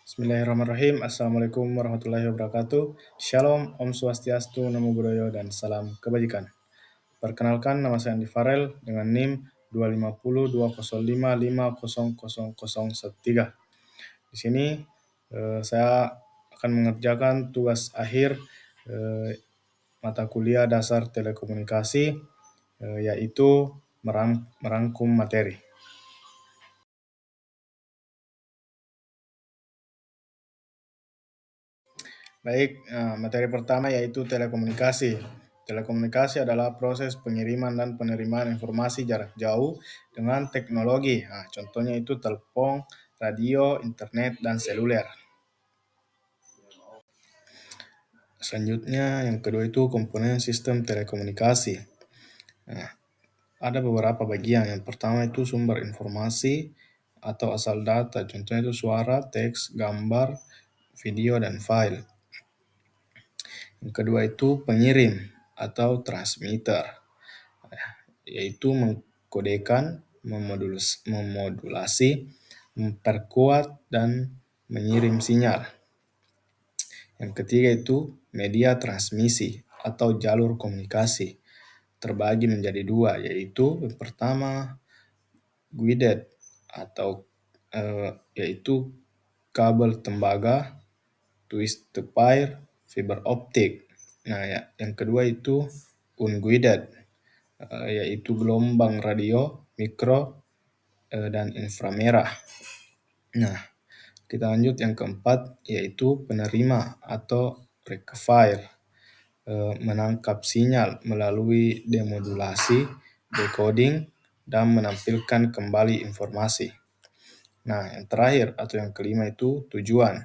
Bismillahirrahmanirrahim. Assalamualaikum warahmatullahi wabarakatuh. Shalom, Om Swastiastu, Namo Buddhaya, dan salam kebajikan. Perkenalkan, nama saya Andi Farel dengan NIM 2502055000013. Di sini saya akan mengerjakan tugas akhir mata kuliah dasar telekomunikasi, yaitu merangkum materi. Baik, materi pertama yaitu telekomunikasi. Telekomunikasi adalah proses pengiriman dan penerimaan informasi jarak jauh dengan teknologi. Contohnya itu telepon, radio, internet, dan seluler. Selanjutnya, yang kedua itu komponen sistem telekomunikasi. Ada beberapa bagian. Yang pertama itu sumber informasi atau asal data. Contohnya itu suara, teks, gambar, video, dan file. Yang kedua itu pengirim atau transmitter, yaitu mengkodekan, memodulasi, memperkuat, dan mengirim sinyal. Yang ketiga itu media transmisi atau jalur komunikasi, terbagi menjadi dua, yaitu yang pertama guided atau yaitu kabel tembaga, twist wire, fiber optik. Nah, yang kedua itu unguided, yaitu gelombang radio, mikro, dan inframerah. Nah, kita lanjut yang keempat, yaitu penerima atau rectifier, menangkap sinyal melalui demodulasi, decoding, dan menampilkan kembali informasi. Nah, yang terakhir atau yang kelima itu tujuan,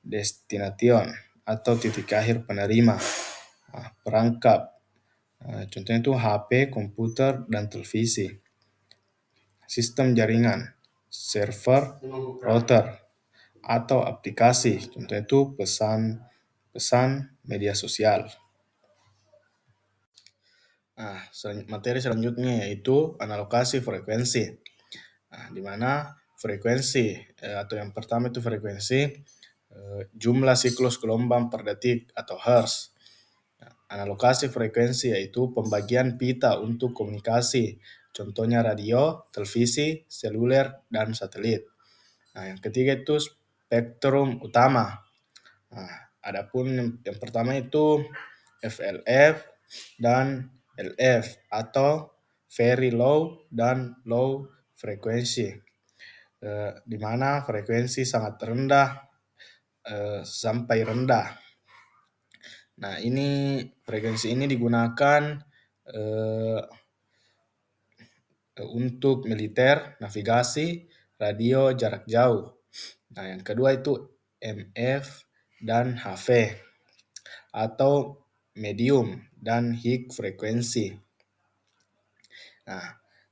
destination, atau titik akhir penerima, perangkap. Contohnya itu HP, komputer, dan televisi. Sistem jaringan, server, router, atau aplikasi. Contohnya itu pesan media sosial. Materi selanjutnya yaitu analokasi frekuensi. Di mana frekuensi atau yang pertama itu frekuensi jumlah siklus gelombang per detik atau hertz. Analokasi frekuensi yaitu pembagian pita untuk komunikasi, contohnya radio, televisi, seluler, dan satelit. Yang ketiga itu spektrum utama. Adapun yang pertama itu FLF dan LF atau very low dan low frequency, di mana frekuensi sangat rendah sampai rendah. Nah, frekuensi ini digunakan untuk militer, navigasi, radio jarak jauh. Nah, yang kedua itu MF dan HV atau medium dan high frekuensi.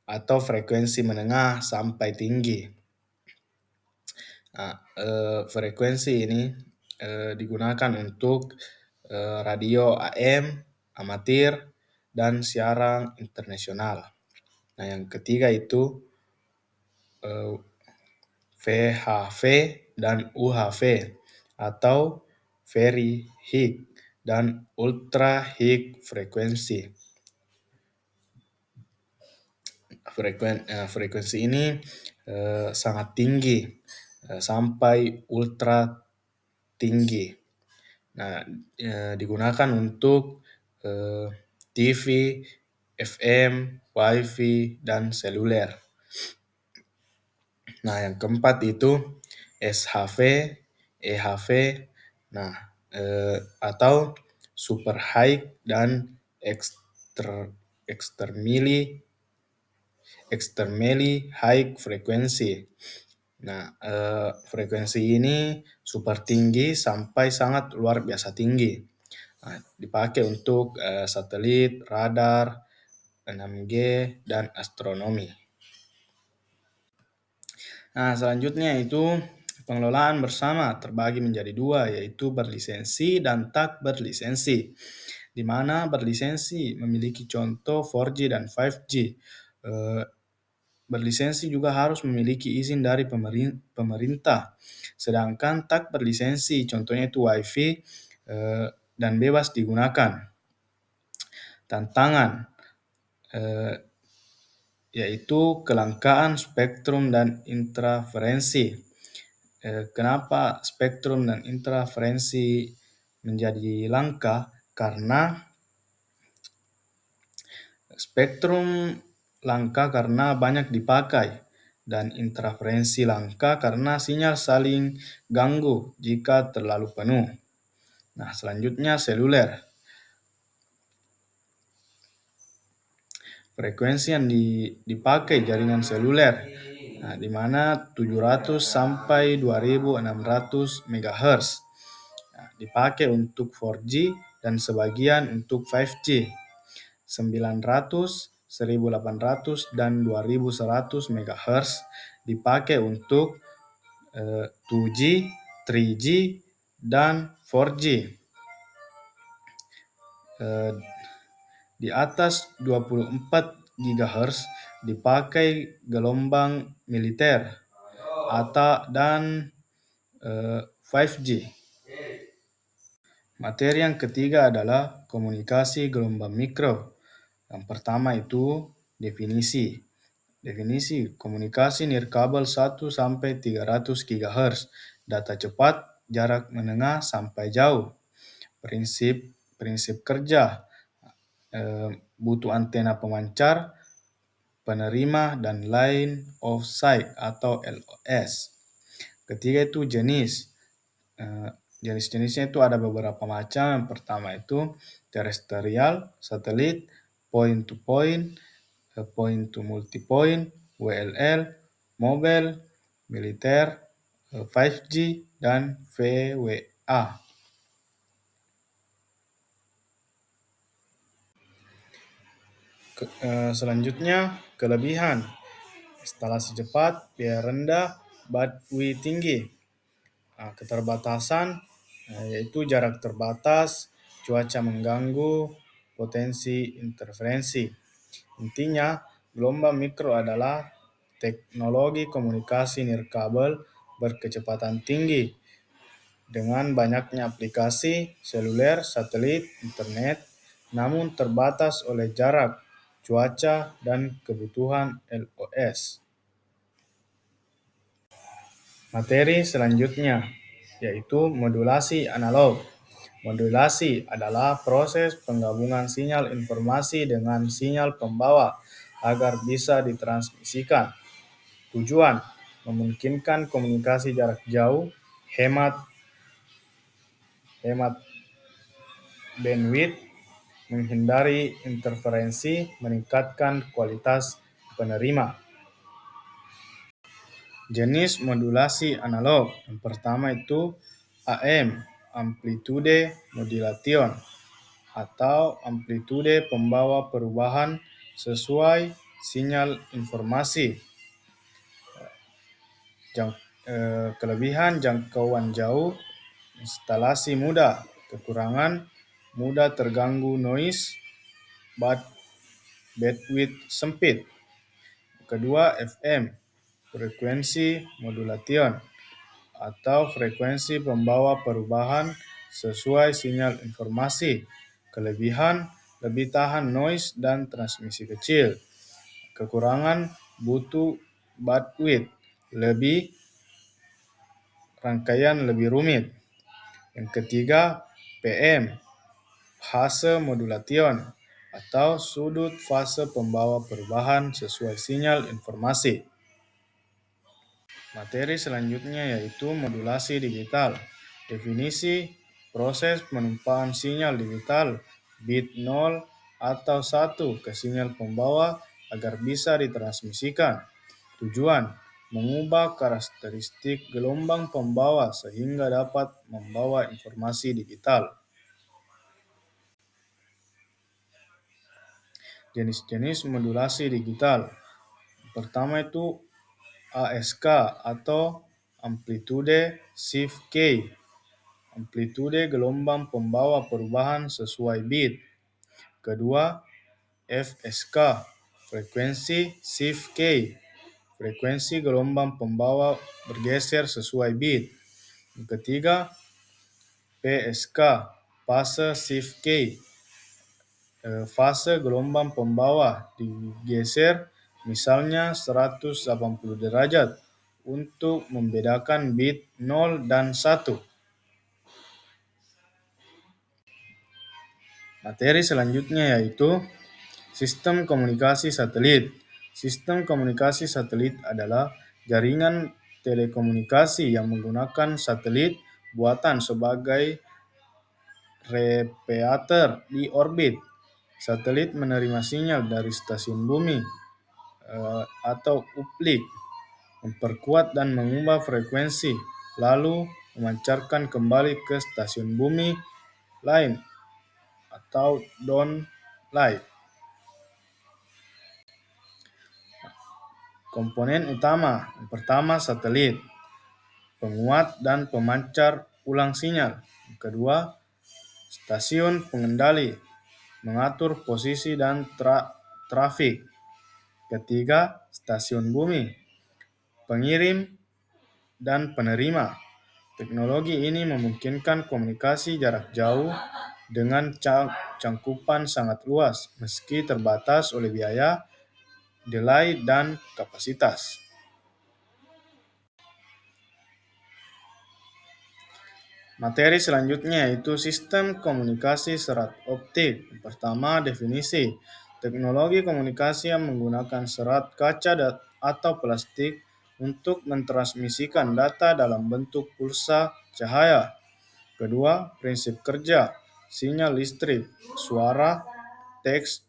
Atau frekuensi menengah sampai tinggi. Frekuensi ini digunakan untuk radio AM, amatir, dan siaran internasional. Nah, yang ketiga itu VHV dan UHV atau very high dan ultra high frekuensi. Frekuensi ini sangat tinggi sampai ultra tinggi. Nah, digunakan untuk TV, FM, WiFi, dan seluler. Nah, yang keempat itu SHV, EHV, atau super high dan extremely high frequency. Nah, frekuensi ini super tinggi sampai sangat luar biasa tinggi. Dipakai untuk satelit, radar, 6G, dan astronomi. Nah, selanjutnya itu pengelolaan bersama terbagi menjadi dua, yaitu berlisensi dan tak berlisensi. Di mana berlisensi memiliki contoh 4G dan 5G. berlisensi juga harus memiliki izin dari pemerintah. Sedangkan tak berlisensi, contohnya itu WiFi, dan bebas digunakan. Tantangan eh, yaitu kelangkaan spektrum dan interferensi. Kenapa spektrum dan interferensi menjadi langka? Karena spektrum langka karena banyak dipakai, dan interferensi langka karena sinyal saling ganggu jika terlalu penuh. Nah, selanjutnya seluler. Frekuensi yang dipakai jaringan seluler, nah, di mana 700 sampai 2600 MHz. Nah, dipakai untuk 4G dan sebagian untuk 5G. 900, 1800 dan 2100 MHz dipakai untuk 2G, 3G, dan 4G. Di atas 24 GHz dipakai gelombang militer dan 5G. Materi yang ketiga adalah komunikasi gelombang mikro. Yang pertama itu definisi. Definisi komunikasi nirkabel 1 sampai 300 GHz. Data cepat, jarak menengah sampai jauh. Prinsip kerja, butuh antena pemancar, penerima, dan line of sight atau LOS. Ketiga itu jenis. Jenis-jenisnya itu ada beberapa macam. Yang pertama itu terestrial, satelit, point to point, point to multipoint, WLL, mobile, militer, 5G, dan VWA. Selanjutnya, kelebihan. Instalasi cepat, biaya rendah, bandwidth tinggi. Keterbatasan yaitu jarak terbatas, cuaca mengganggu, potensi interferensi. Intinya, gelombang mikro adalah teknologi komunikasi nirkabel berkecepatan tinggi dengan banyaknya aplikasi seluler, satelit, internet, namun terbatas oleh jarak, cuaca, dan kebutuhan LOS. Materi selanjutnya yaitu modulasi analog. Modulasi adalah proses penggabungan sinyal informasi dengan sinyal pembawa agar bisa ditransmisikan. Tujuan: memungkinkan komunikasi jarak jauh, hemat bandwidth, menghindari interferensi, meningkatkan kualitas penerima. Jenis modulasi analog. Yang pertama itu AM, amplitude modulation, atau amplitude pembawa perubahan sesuai sinyal informasi. Kelebihan: jangkauan jauh, instalasi mudah, kekurangan mudah terganggu noise, bandwidth sempit. Kedua, FM, frekuensi modulation, atau frekuensi pembawa perubahan sesuai sinyal informasi. Kelebihan: lebih tahan noise dan transmisi kecil. Kekurangan: butuh bandwidth lebih, rangkaian lebih rumit. Yang ketiga, PM, fase modulation, atau sudut fase pembawa perubahan sesuai sinyal informasi. Materi selanjutnya yaitu modulasi digital. Definisi: proses penumpang sinyal digital bit 0 atau 1 ke sinyal pembawa agar bisa ditransmisikan. Tujuan: mengubah karakteristik gelombang pembawa sehingga dapat membawa informasi digital. Jenis-jenis modulasi digital. Pertama itu ASK atau amplitude shift key. Amplitude gelombang pembawa perubahan sesuai bit. Kedua, FSK, frekuensi shift key. frekuensi gelombang pembawa bergeser sesuai bit. Yang ketiga, PSK, fase shift key, fase gelombang pembawa digeser misalnya 180 derajat untuk membedakan bit 0 dan 1. Materi selanjutnya yaitu sistem komunikasi satelit. Sistem komunikasi satelit adalah jaringan telekomunikasi yang menggunakan satelit buatan sebagai repeater di orbit. Satelit menerima sinyal dari stasiun bumi atau uplink, memperkuat dan mengubah frekuensi, lalu memancarkan kembali ke stasiun bumi lain atau downlight. Komponen utama yang pertama satelit, penguat dan pemancar ulang sinyal. Yang kedua, stasiun pengendali, mengatur posisi dan trafik. Ketiga, stasiun bumi, pengirim dan penerima. Teknologi ini memungkinkan komunikasi jarak jauh dengan cangkupan sangat luas, meski terbatas oleh biaya, delay, dan kapasitas. Materi selanjutnya yaitu sistem komunikasi serat optik. Pertama, definisi. Teknologi komunikasi yang menggunakan serat kaca atau plastik untuk mentransmisikan data dalam bentuk pulsa cahaya. Kedua, prinsip kerja. Sinyal listrik, suara, teks,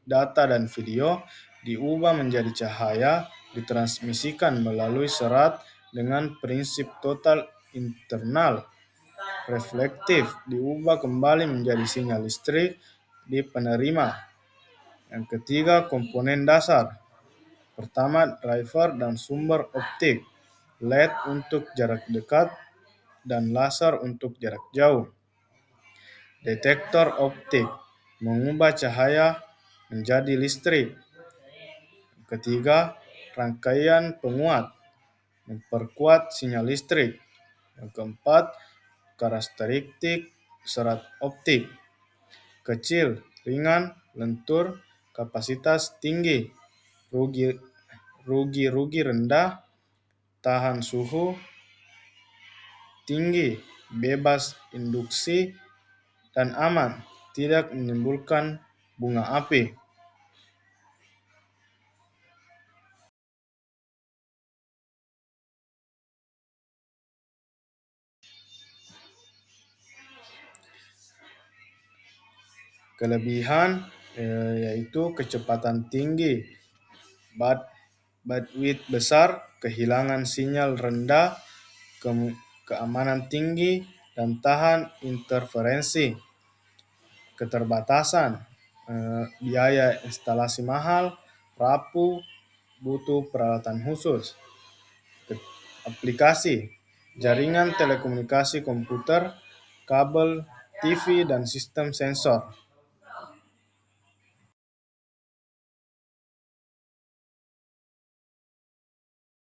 data, dan video diubah menjadi cahaya, ditransmisikan melalui serat dengan prinsip total internal. Reflektif diubah kembali menjadi sinyal listrik di penerima. Yang ketiga, komponen dasar. Pertama, driver dan sumber optik, LED untuk jarak dekat dan laser untuk jarak jauh. Detektor optik, mengubah cahaya menjadi listrik. Yang ketiga, rangkaian penguat, memperkuat sinyal listrik. Yang keempat, karakteristik serat optik, kecil, ringan, lentur, kapasitas tinggi, rugi rendah, tahan suhu tinggi, bebas induksi, dan aman, tidak menimbulkan bunga api. Kelebihan yaitu kecepatan tinggi, bandwidth besar, kehilangan sinyal rendah, keamanan tinggi, dan tahan interferensi. Keterbatasan, biaya instalasi mahal, rapuh, butuh peralatan khusus. Aplikasi, jaringan telekomunikasi komputer, kabel, TV, dan sistem sensor.